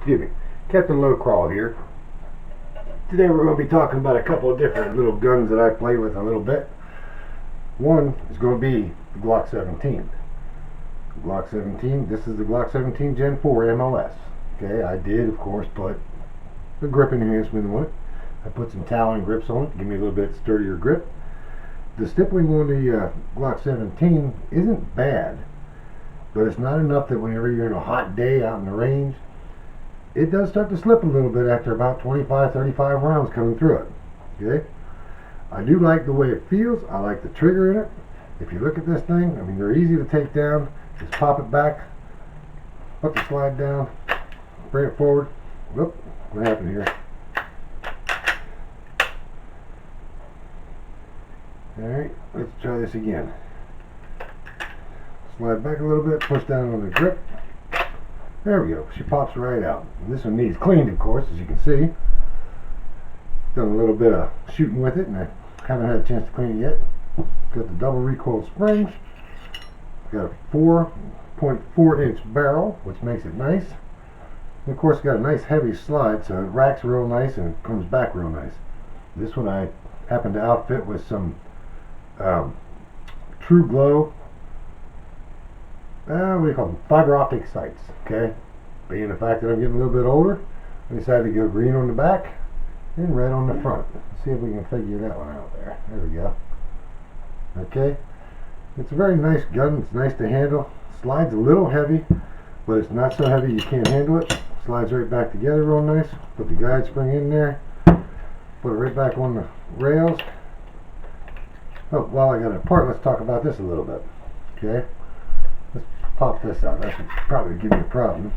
excuse me, Captain Low Crawl here. Today we're going to be talking about a couple of different little guns that I play with a little bit. One is going to be the Glock 17. Glock 17, this is the Glock 17 Gen 4 MLS. Okay, I did of course put the grip enhancement on it. I put some Talon grips on it to give me a little bit sturdier grip. The stippling on the Glock 17 isn't bad, but it's not enough that whenever you're in a hot day out in the range, it does start to slip a little bit after about 25-35 rounds coming through it. Okay, I do like the way it feels. I like the trigger in it. If you look at this thing, I mean, they're easy to take down. Just pop it back, put the slide down, bring it forward. Whoop, what happened here? Alright, let's try this again. Slide back a little bit, push down on the grip. There we go, she pops right out. And this one needs cleaned, of course, as you can see. Done a little bit of shooting with it, and I haven't had a chance to clean it yet. Got the double recoil springs. Got a 4.4 inch barrel, which makes it nice. And of course, got a nice heavy slide, so it racks real nice and it comes back real nice. This one I happened to outfit with some True Glow, what do you call them? Fiber optic sights. Okay, being the fact that I'm getting a little bit older, I decided to go green on the back and red on the front. Let's see if we can figure that one out there. There we go. Okay, it's a very nice gun. It's nice to handle. Slides a little heavy, but it's not so heavy you can't handle it. Slides right back together real nice. Put the guide spring in there. Put it right back on the rails. Oh, while I got it apart, let's talk about this a little bit. Okay, let's pop this out. That should probably give me a problem.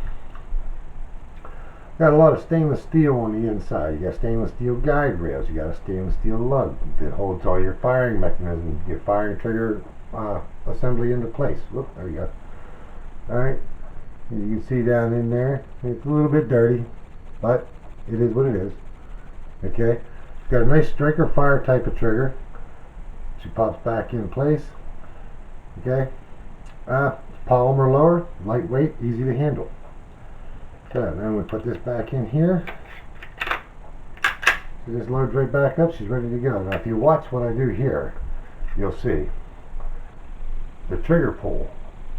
Got a lot of stainless steel on the inside. You got stainless steel guide rails. You got a stainless steel lug that holds all your firing mechanism, your firing trigger assembly into place. Whoop, there you go. Alright, you can see down in there, it's a little bit dirty, but it is what it is. Okay, got a nice striker fire type of trigger. She pops back in place. Okay, polymer lower, lightweight, easy to handle. Okay, then we put this back in here. She just loads right back up. She's ready to go. Now, if you watch what I do here, you'll see the trigger pull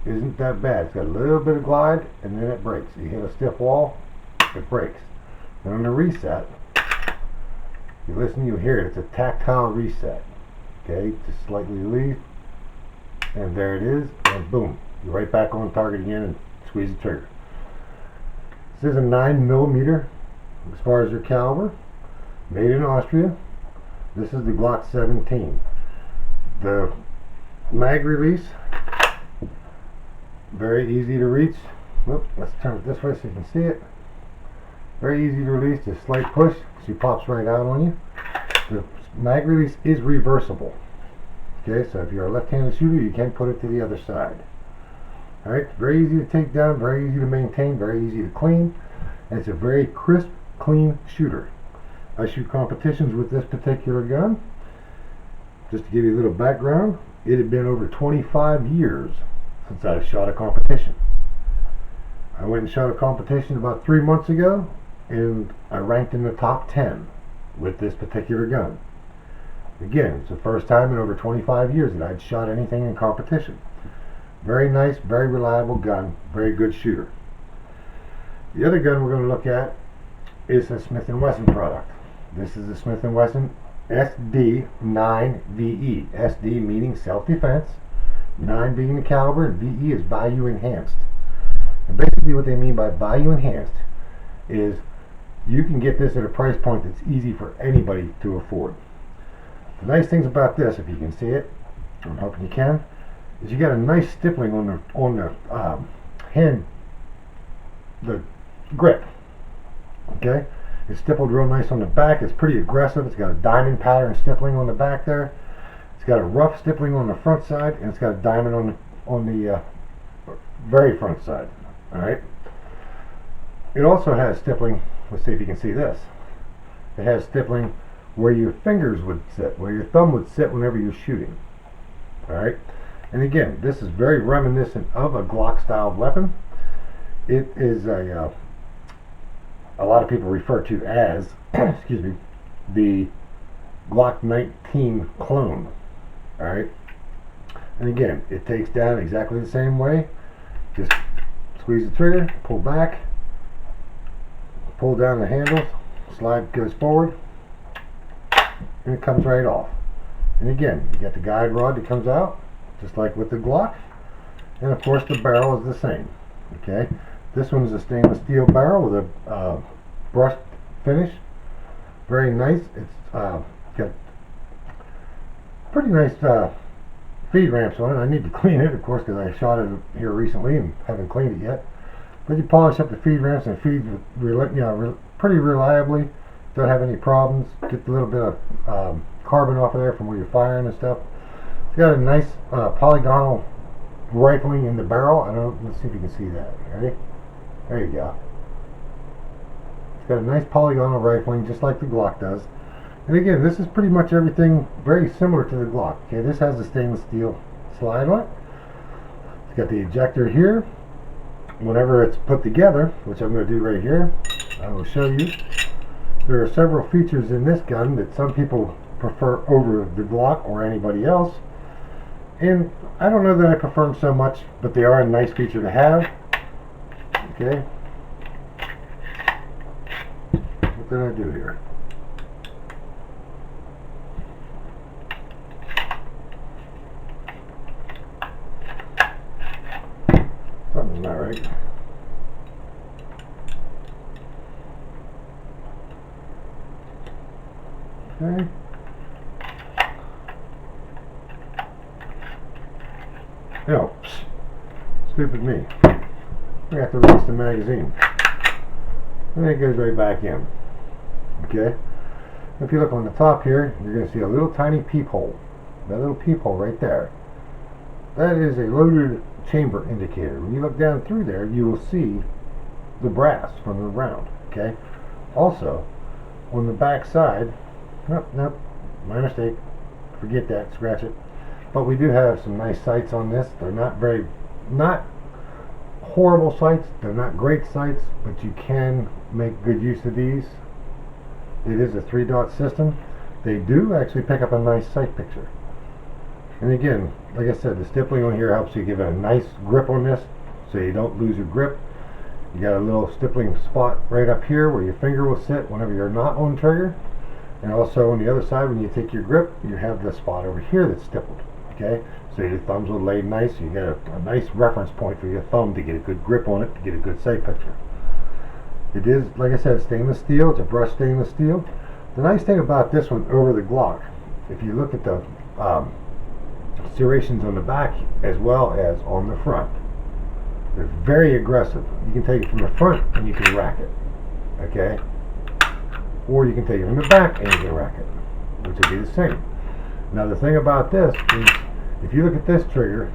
isn't that bad. It's got a little bit of glide, and then it breaks. You hit a stiff wall, it breaks. Then on the reset, you listen, you hear it. It's a tactile reset. Okay, just slightly release, and there it is, and boom, you're right back on target again, and squeeze the trigger. This is a 9mm as far as your caliber, made in Austria. This is the Glock 17. The mag release, very easy to reach. Whoop, let's turn it this way so you can see it. Very easy to release, just slight push, she pops right out on you. The mag release is reversible. Okay, so if you're a left-handed shooter, you can put it to the other side. Alright, very easy to take down, very easy to maintain, very easy to clean, and it's a very crisp, clean shooter. I shoot competitions with this particular gun. Just to give you a little background, it had been over 25 years since I've shot a competition. I went and shot a competition about 3 months ago, and I ranked in the top 10 with this particular gun. Again, it's the first time in over 25 years that I'd shot anything in competition. Very nice, very reliable gun, very good shooter. The other gun we're going to look at is a Smith & Wesson product. This is the Smith & Wesson SD9VE. SD meaning self-defense, 9 being the caliber, and VE is value enhanced. And basically what they mean by value enhanced is you can get this at a price point that's easy for anybody to afford. The nice things about this, if you can see it, I'm hoping you can, is you got a nice stippling on the hand, the grip. Okay, it's stippled real nice on the back. It's pretty aggressive. It's got a diamond pattern stippling on the back there. It's got a rough stippling on the front side, and it's got a diamond on the very front side. All right. It also has stippling. Let's see if you can see this. It has stippling where your fingers would sit, where your thumb would sit whenever you're shooting. Alright, and again, this is very reminiscent of a Glock style weapon. It is a a lot of people refer to as, excuse me, the Glock 19 clone. Alright? And again, it takes down exactly the same way. Just squeeze the trigger, pull back, pull down the handle, slide goes forward, and it comes right off. And again, you got the guide rod that comes out, just like with the Glock. And of course the barrel is the same. Okay, this one is a stainless steel barrel with a brushed finish. Very nice. It's got pretty nice feed ramps on it. I need to clean it, of course, because I shot it here recently and haven't cleaned it yet. But you polish up the feed ramps and it feeds pretty reliably. Don't have any problems. Get a little bit of carbon off of there from where you're firing and stuff. It's got a nice polygonal rifling in the barrel. Let's see if you can see that. Ready? There you go. It's got a nice polygonal rifling, just like the Glock does. And again, this is pretty much everything very similar to the Glock. Okay, this has a stainless steel slide on it. It's got the ejector here. Whenever it's put together, which I'm going to do right here, I will show you. There are several features in this gun that some people prefer over the Glock or anybody else. And I don't know that I prefer them so much, but they are a nice feature to have. Okay. What did I do here? Something's not right. Okay. Oh, stupid me. I have to release the magazine. And then it goes right back in. Okay? If you look on the top here, you're going to see a little tiny peephole. That little peephole right there. That is a loaded chamber indicator. When you look down through there, you will see the brass from the round. Okay? Also, on the back side, nope, my mistake. Forget that, scratch it. But we do have some nice sights on this. They're not horrible sights. They're not great sights, but you can make good use of these. It is a 3-dot system. They do actually pick up a nice sight picture. And again, like I said, the stippling on here helps you give it a nice grip on this so you don't lose your grip. You got a little stippling spot right up here where your finger will sit whenever you're not on trigger. And also on the other side, when you take your grip, you have the spot over here that's stippled. Okay, so your thumbs will lay nice. You get a nice reference point for your thumb to get a good grip on it, to get a good sight picture. It is, like I said, stainless steel. It's a brushed stainless steel. The nice thing about this one over the Glock, if you look at the serrations on the back as well as on the front, they're very aggressive. You can take it from the front and you can rack it. Okay, or you can take it from the back and you can rack it, which will be the same. Now the thing about this is, if you look at this trigger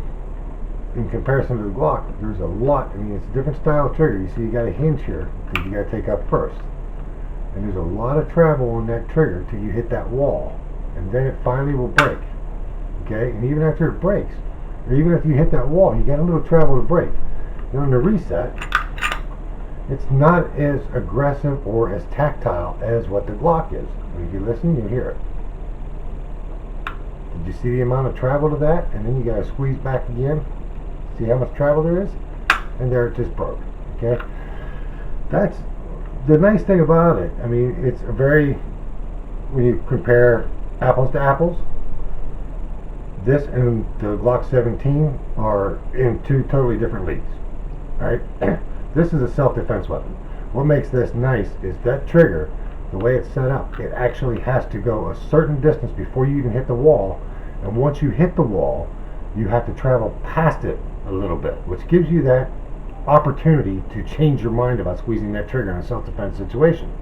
in comparison to the Glock, there's a lot. I mean, it's a different style of trigger. You see, you got a hinge here because you got to take up first, and there's a lot of travel on that trigger till you hit that wall, and then it finally will break. Okay, and even after it breaks, or even if you hit that wall, you got a little travel to break. And on the reset, it's not as aggressive or as tactile as what the Glock is. When you listen, you hear it. Did you see the amount of travel to that? And then you got to squeeze back again. See how much travel there is? And there it just broke. Okay? That's the nice thing about it. I mean, it's a very, when you compare apples to apples, this and the Glock 17 are in two totally different leagues. Alright? This is a self-defense weapon. What makes this nice is that trigger, the way it's set up, it actually has to go a certain distance before you even hit the wall, and once you hit the wall, you have to travel past it a little bit, which gives you that opportunity to change your mind about squeezing that trigger in a self-defense situation.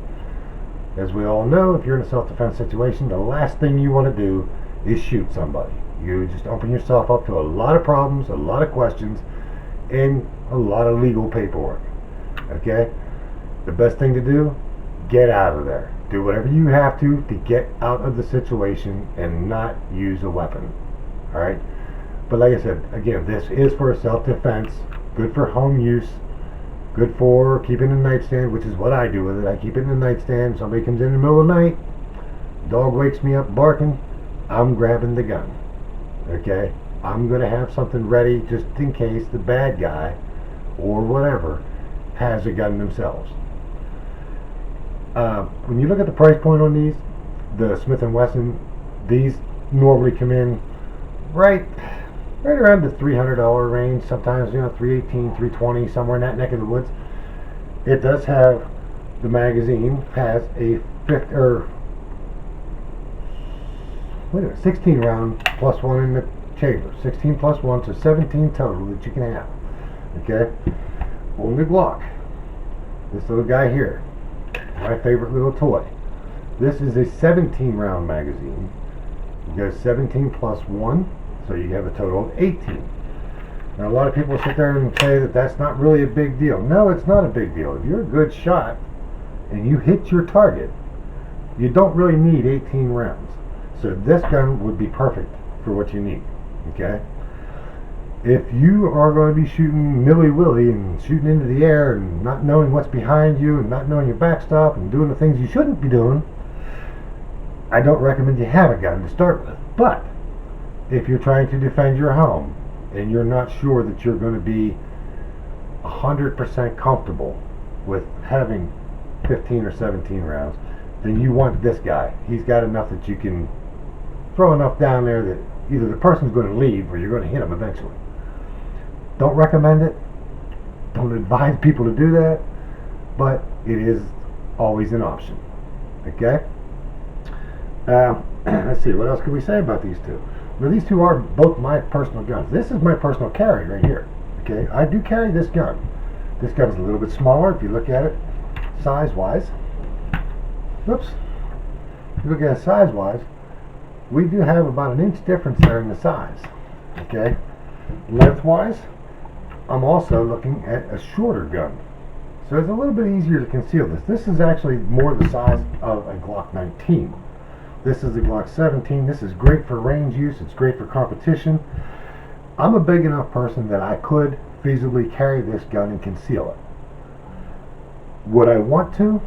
As we all know, if you're in a self-defense situation, the last thing you want to do is shoot somebody. You just open yourself up to a lot of problems, a lot of questions, and a lot of legal paperwork. Okay? The best thing to do, get out of there. Do whatever you have to get out of the situation and not use a weapon. Alright? But like I said, again, this is for self-defense, good for home use. Good for keeping in the nightstand, which is what I do with it. I keep it in the nightstand. Somebody comes in the middle of the night, dog wakes me up barking, I'm grabbing the gun. Okay? I'm going to have something ready just in case the bad guy or whatever has a gun themselves. When you look at the price point on these, the Smith & Wesson, these normally come in right around the $300 range. Sometimes, $318, $320, somewhere in that neck of the woods. It does have, the magazine has a 16 round plus one in the chamber. 16 plus one, so 17 total that you can have. Okay? On the Glock, this little guy here, my favorite little toy. This is a 17 round magazine. You go 17 plus 1, so you have a total of 18. Now a lot of people sit there and say that that's not really a big deal. No, it's not a big deal. If you're a good shot and you hit your target, you don't really need 18 rounds. So this gun would be perfect for what you need. Okay? If you are going to be shooting nilly-willy and shooting into the air and not knowing what's behind you and not knowing your backstop and doing the things you shouldn't be doing, I don't recommend you have a gun to start with. But if you're trying to defend your home and you're not sure that you're going to be 100% comfortable with having 15 or 17 rounds, then you want this guy. He's got enough that you can throw enough down there that either the person's going to leave or you're going to hit him eventually. Don't recommend it. Don't advise people to do that, but it is always an option. Okay? Let's see, what else can we say about these two? Well, these two are both my personal guns. This is my personal carry right here. Okay? I do carry this gun. This gun is a little bit smaller if you look at it size-wise. Whoops. If you look at it size-wise, we do have about an inch difference there in the size. Okay? Lengthwise, I'm also looking at a shorter gun. So it's a little bit easier to conceal this. This is actually more the size of a Glock 19. This is the Glock 17. This is great for range use. It's great for competition. I'm a big enough person that I could feasibly carry this gun and conceal it. Would I want to?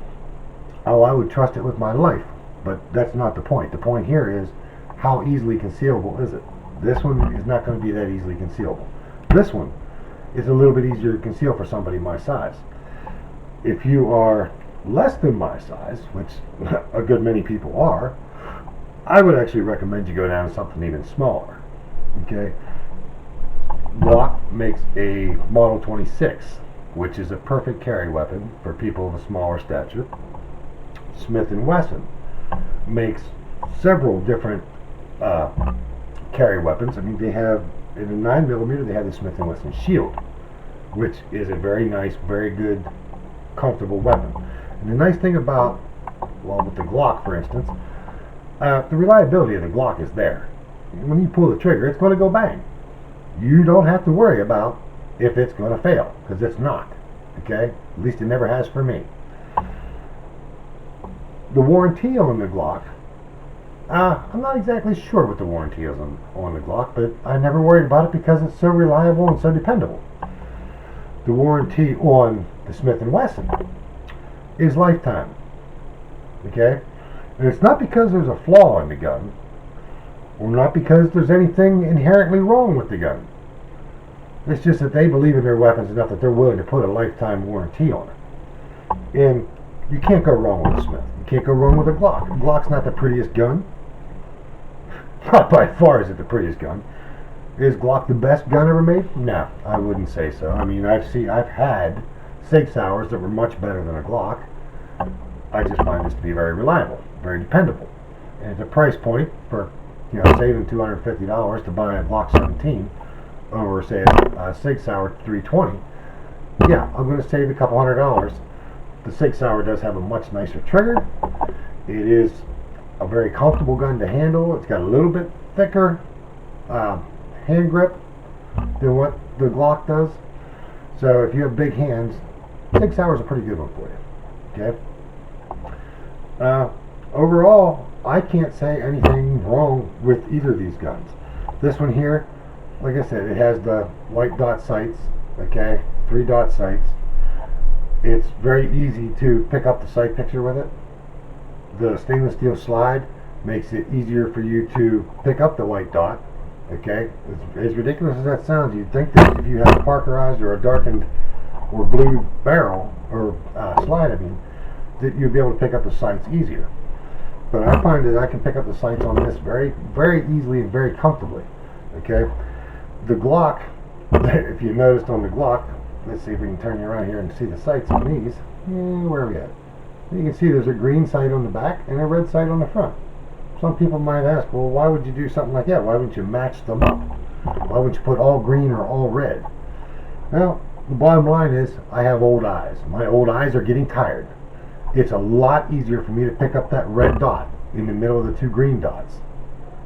Oh, I would trust it with my life. But that's not the point. The point here is, how easily concealable is it? This one is not going to be that easily concealable. This one is a little bit easier to conceal for somebody my size. If you are less than my size, which a good many people are, I would actually recommend you go down to something even smaller. Okay? Glock makes a Model 26, which is a perfect carry weapon for people of a smaller stature. Smith & Wesson makes several different carry weapons. I mean, they have, in a 9mm, they have the Smith & Wesson Shield, which is a very nice, very good, comfortable weapon. And the nice thing about, well, with the Glock, for instance, the reliability of the Glock is there. When you pull the trigger, it's going to go bang. You don't have to worry about if it's going to fail, because it's not. Okay? At least it never has for me. The warranty on the Glock, I'm not exactly sure what the warranty is on the Glock, but I never worried about it because it's so reliable and so dependable. The warranty on the Smith & Wesson is lifetime. Okay? And it's not because there's a flaw in the gun, or not because there's anything inherently wrong with the gun. It's just that they believe in their weapons enough that they're willing to put a lifetime warranty on it. And you can't go wrong with a Smith. You can't go wrong with a Glock. A Glock's not the prettiest gun. Not by far is it the prettiest gun. Is Glock the best gun ever made? No, I wouldn't say so. I mean, I've had Sig Sauers that were much better than a Glock. I just find this to be very reliable, very dependable. And at the price point for, saving $250 to buy a Glock 17 over, say, a Sig Sauer 320, yeah, I'm going to save a couple $100. The Sig Sauer does have a much nicer trigger. It is a very comfortable gun to handle. It's got a little bit thicker hand grip than what the Glock does. So if you have big hands, Sig Sauer is a pretty good one for you. Okay. Overall, I can't say anything wrong with either of these guns. This one here, like I said, it has the white dot sights. Okay, 3 dot sights. It's very easy to pick up the sight picture with it. The stainless steel slide makes it easier for you to pick up the white dot. Okay, as ridiculous as that sounds, you'd think that if you have a parkerized or a darkened or blue barrel or slide, I mean, that you'd be able to pick up the sights easier. But I find that I can pick up the sights on this very, very easily and very comfortably. Okay, the Glock, if you noticed on the Glock, let's see if we can turn you around here and see the sights on these. Where are we at? You can see there's a green sight on the back and a red sight on the front. Some people might ask, well, why would you do something like that? Why wouldn't you match them up? Why wouldn't you put all green or all red? Well, the bottom line is, I have old eyes. My old eyes are getting tired. It's a lot easier for me to pick up that red dot in the middle of the two green dots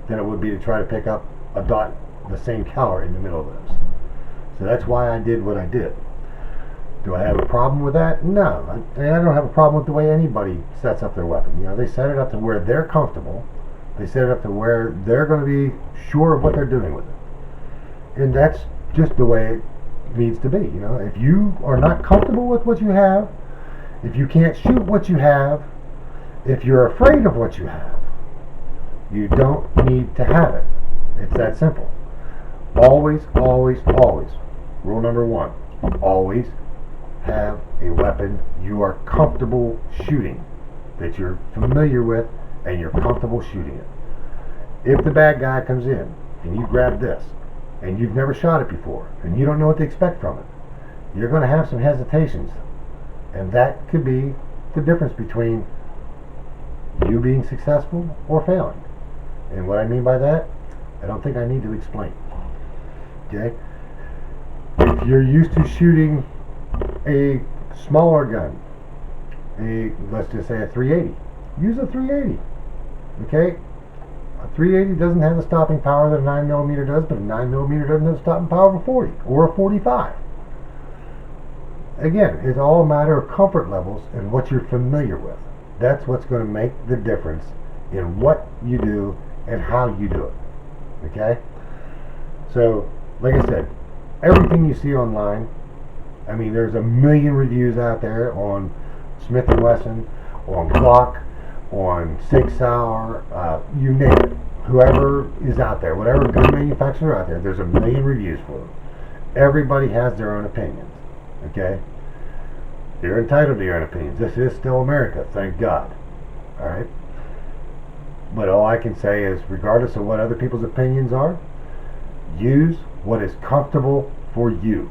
than it would be to try to pick up a dot the same color in the middle of those. So that's why I did what I did. Do I have a problem with that? No. I don't have a problem with the way anybody sets up their weapon. You know, they set it up to where they're comfortable. They set it up to where they're going to be sure of what they're doing with it. And that's just the way it needs to be. You know, if you are not comfortable with what you have, if you can't shoot what you have, if you're afraid of what you have, you don't need to have it. It's that simple. Always, always, always. Rule number one, always have a weapon you are comfortable shooting, that you're familiar with and you're comfortable shooting it. If the bad guy comes in and you grab this and you've never shot it before and you don't know what to expect from it, you're going to have some hesitations, and that could be the difference between you being successful or failing. And what I mean by that, I don't think I need to explain. Okay? If you're used to shooting a smaller gun, let's just say a 380, use a 380. Okay? A 380 doesn't have the stopping power that a 9mm does, but a 9mm doesn't have the stopping power of a 40 or a 45. Again, it's all a matter of comfort levels and what you're familiar with. That's what's going to make the difference in what you do and how you do it. Okay? So, like I said, everything you see online, I mean, there's a million reviews out there on Smith & Wesson, on Glock, on Sig Sauer, you name it. Whoever is out there, whatever gun manufacturer out there, there's a million reviews for them. Everybody has their own opinions. Okay? You're entitled to your own opinions. This is still America, thank God. Alright? But all I can say is, regardless of what other people's opinions are, use what is comfortable for you.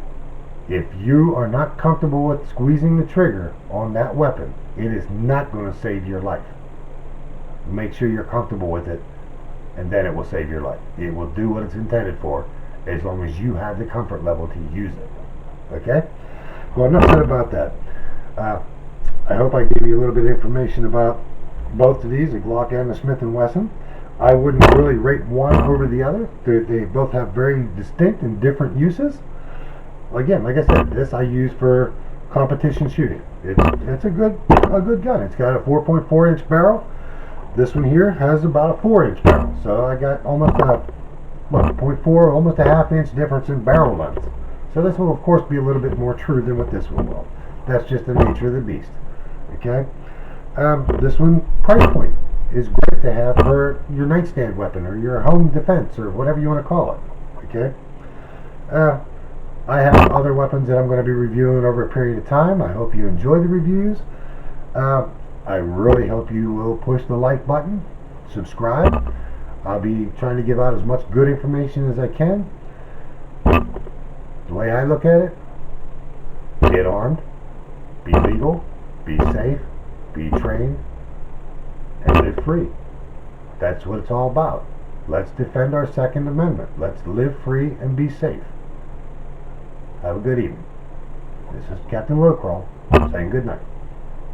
If you are not comfortable with squeezing the trigger on that weapon, it is not going to save your life. Make sure you're comfortable with it, and then it will save your life. It will do what it's intended for, as long as you have the comfort level to use it. Okay? Well, enough said about that. I hope I gave you a little bit of information about both of these, the Glock and the Smith & Wesson. I wouldn't really rate one over the other. They both have very distinct and different uses. Again, like I said, this I use for competition shooting. It's a good gun. It's got a 4.4 inch barrel. This one here has about a 4 inch barrel. So I got almost a 0.4, almost a half inch difference in barrel length. So this will of course be a little bit more true than what this one will. That's just the nature of the beast. Okay? This one, price point, is great to have for your nightstand weapon or your home defense or whatever you want to call it. Okay? I have other weapons that I'm going to be reviewing over a period of time. I hope you enjoy the reviews. I really hope you will push the like button, subscribe. I'll be trying to give out as much good information as I can. The way I look at it, get armed, be legal, be safe, be trained, and live free. That's what it's all about. Let's defend our Second Amendment. Let's live free and be safe. Have a good evening. This is Captain Lowcrawl saying good night.